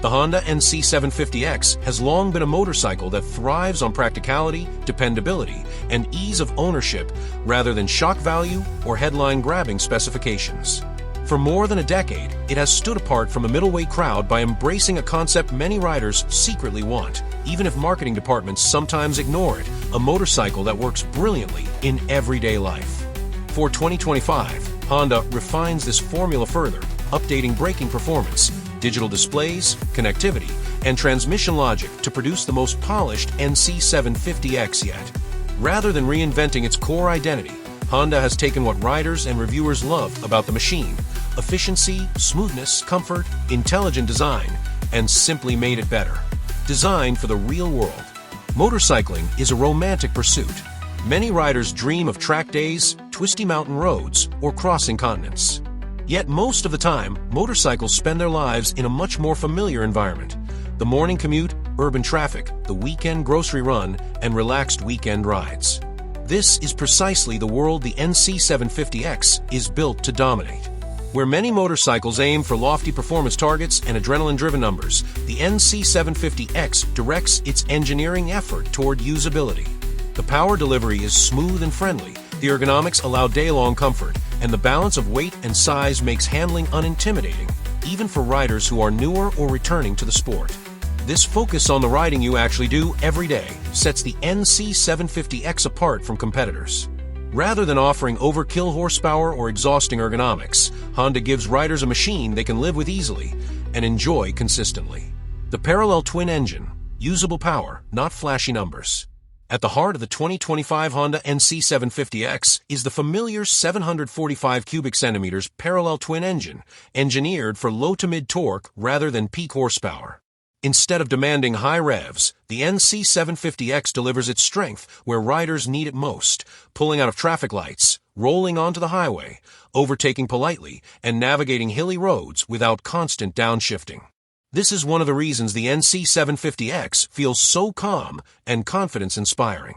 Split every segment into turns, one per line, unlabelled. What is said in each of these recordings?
The Honda NC750X has long been a motorcycle that thrives on practicality, dependability, and ease of ownership rather than shock value or headline-grabbing specifications. For more than a decade, it has stood apart from a middleweight crowd by embracing a concept many riders secretly want, even if marketing departments sometimes ignore it, a motorcycle that works brilliantly in everyday life. For 2025, Honda refines this formula further, updating braking performance, digital displays, connectivity, and transmission logic to produce the most polished NC750X yet. Rather than reinventing its core identity, Honda has taken what riders and reviewers love about the machine: efficiency, smoothness, comfort, intelligent design, and simply made it better. Designed for the real world. Motorcycling is a romantic pursuit. Many riders dream of track days, twisty mountain roads, or crossing continents. Yet most of the time, motorcycles spend their lives in a much more familiar environment. The morning commute, urban traffic, the weekend grocery run, and relaxed weekend rides. This is precisely the world the NC750X is built to dominate. Where many motorcycles aim for lofty performance targets and adrenaline-driven numbers, the NC750X directs its engineering effort toward usability. The power delivery is smooth and friendly, the ergonomics allow day-long comfort, and the balance of weight and size makes handling unintimidating, even for riders who are newer or returning to the sport. This focus on the riding you actually do every day sets the NC750X apart from competitors. Rather than offering overkill horsepower or exhausting ergonomics, Honda gives riders a machine they can live with easily and enjoy consistently. The parallel twin engine, usable power, not flashy numbers. At the heart of the 2025 Honda NC750X is the familiar 745 cubic centimeters parallel twin engine, engineered for low to mid torque rather than peak horsepower. Instead of demanding high revs, the NC750X delivers its strength where riders need it most, pulling out of traffic lights, rolling onto the highway, overtaking politely, and navigating hilly roads without constant downshifting. This is one of the reasons the NC750X feels so calm and confidence-inspiring.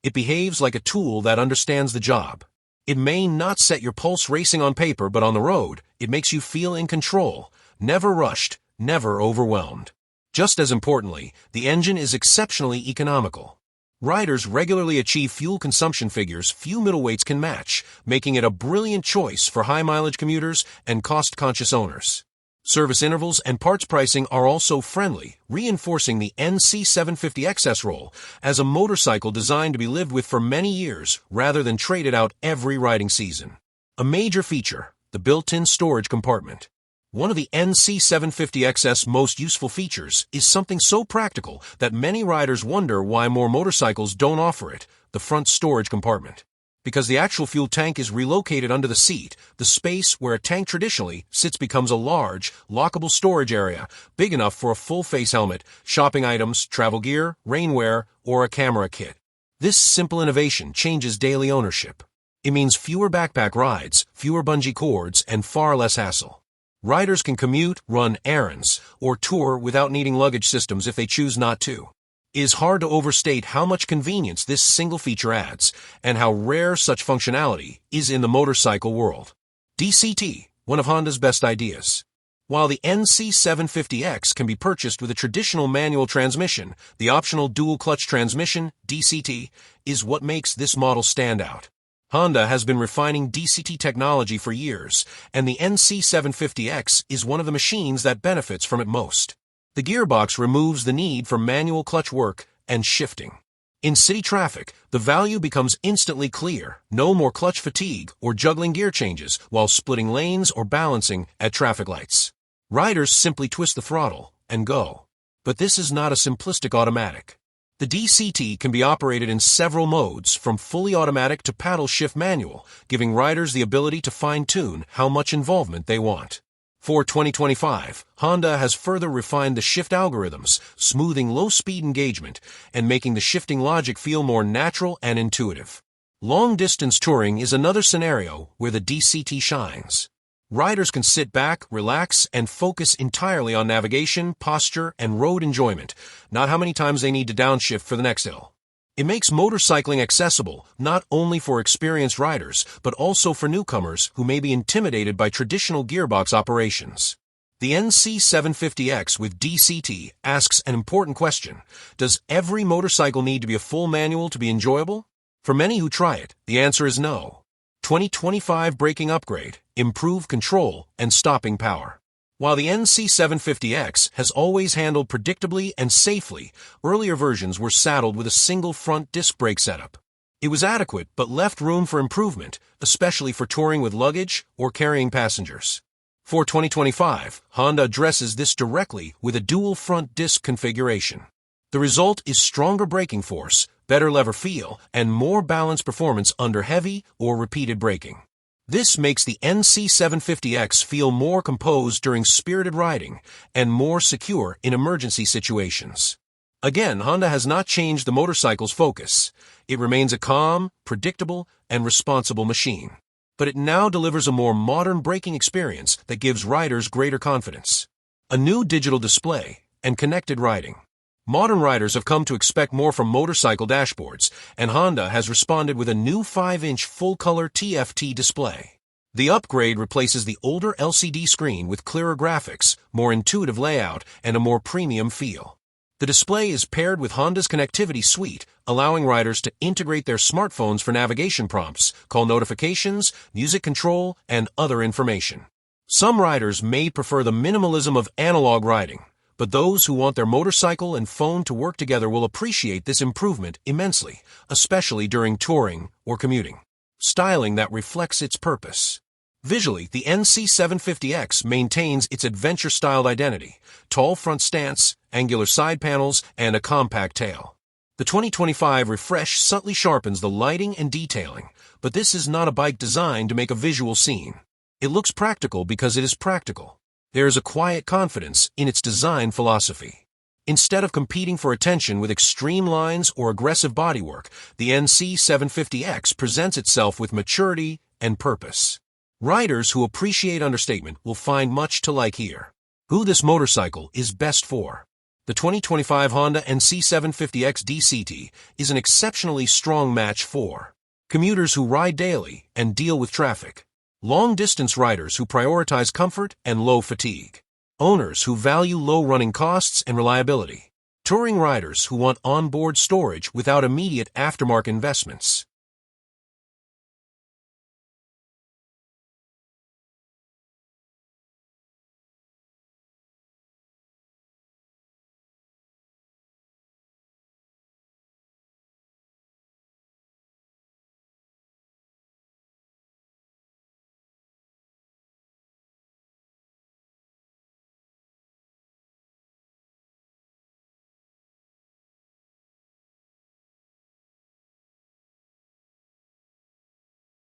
It behaves like a tool that understands the job. It may not set your pulse racing on paper, but on the road, it makes you feel in control, never rushed, never overwhelmed. Just as importantly, the engine is exceptionally economical. Riders regularly achieve fuel consumption figures few middleweights can match, making it a brilliant choice for high-mileage commuters and cost-conscious owners. Service intervals and parts pricing are also friendly, reinforcing the NC750X's role as a motorcycle designed to be lived with for many years rather than traded out every riding season. A major feature, the built-in storage compartment. One of the NC750X's most useful features is something so practical that many riders wonder why more motorcycles don't offer it: the front storage compartment. Because the actual fuel tank is relocated under the seat, the space where a tank traditionally sits becomes a large, lockable storage area, big enough for a full-face helmet, shopping items, travel gear, rainwear, or a camera kit. This simple innovation changes daily ownership. It means fewer backpack rides, fewer bungee cords, and far less hassle. Riders can commute, run errands, or tour without needing luggage systems if they choose not to. It is hard to overstate how much convenience this single feature adds, and how rare such functionality is in the motorcycle world. DCT, one of Honda's best ideas. While the NC750X can be purchased with a traditional manual transmission, the optional dual-clutch transmission, DCT, is what makes this model stand out. Honda has been refining DCT technology for years, and the NC750X is one of the machines that benefits from it most. The gearbox removes the need for manual clutch work and shifting. In city traffic, the value becomes instantly clear: no more clutch fatigue or juggling gear changes while splitting lanes or balancing at traffic lights. Riders simply twist the throttle and go. But this is not a simplistic automatic. The DCT can be operated in several modes, from fully automatic to paddle shift manual, giving riders the ability to fine-tune how much involvement they want. For 2025, Honda has further refined the shift algorithms, smoothing low-speed engagement and making the shifting logic feel more natural and intuitive. Long-distance touring is another scenario where the DCT shines. Riders can sit back, relax, and focus entirely on navigation, posture, and road enjoyment, not how many times they need to downshift for the next hill. It makes motorcycling accessible not only for experienced riders, but also for newcomers who may be intimidated by traditional gearbox operations. The NC750X with DCT asks an important question. Does every motorcycle need to be a full manual to be enjoyable? For many who try it, the answer is no. 2025 braking upgrade, improved control, and stopping power. While the NC750X has always handled predictably and safely, earlier versions were saddled with a single front disc brake setup. It was adequate but left room for improvement, especially for touring with luggage or carrying passengers. For 2025, Honda addresses this directly with a dual front disc configuration. The result is stronger braking force, better lever feel, and more balanced performance under heavy or repeated braking. This makes the NC750X feel more composed during spirited riding and more secure in emergency situations. Again, Honda has not changed the motorcycle's focus. It remains a calm, predictable, and responsible machine. But it now delivers a more modern braking experience that gives riders greater confidence. A new digital display and connected riding. Modern riders have come to expect more from motorcycle dashboards, and Honda has responded with a new 5-inch full-color TFT display. The upgrade replaces the older LCD screen with clearer graphics, more intuitive layout, and a more premium feel. The display is paired with Honda's connectivity suite, allowing riders to integrate their smartphones for navigation prompts, call notifications, music control, and other information. Some riders may prefer the minimalism of analog riding, but those who want their motorcycle and phone to work together will appreciate this improvement immensely, especially during touring or commuting. Styling that reflects its purpose. Visually, the NC750X maintains its adventure-styled identity, tall front stance, angular side panels, and a compact tail. The 2025 refresh subtly sharpens the lighting and detailing, but this is not a bike designed to make a visual scene. It looks practical because it is practical. There is a quiet confidence in its design philosophy. Instead of competing for attention with extreme lines or aggressive bodywork, the NC750X presents itself with maturity and purpose. Riders who appreciate understatement will find much to like here. Who this motorcycle is best for. The 2025 Honda NC750X DCT is an exceptionally strong match for commuters who ride daily and deal with traffic. Long-distance riders who prioritize comfort and low fatigue. Owners who value low running costs and reliability. Touring riders who want onboard storage without immediate aftermarket investments.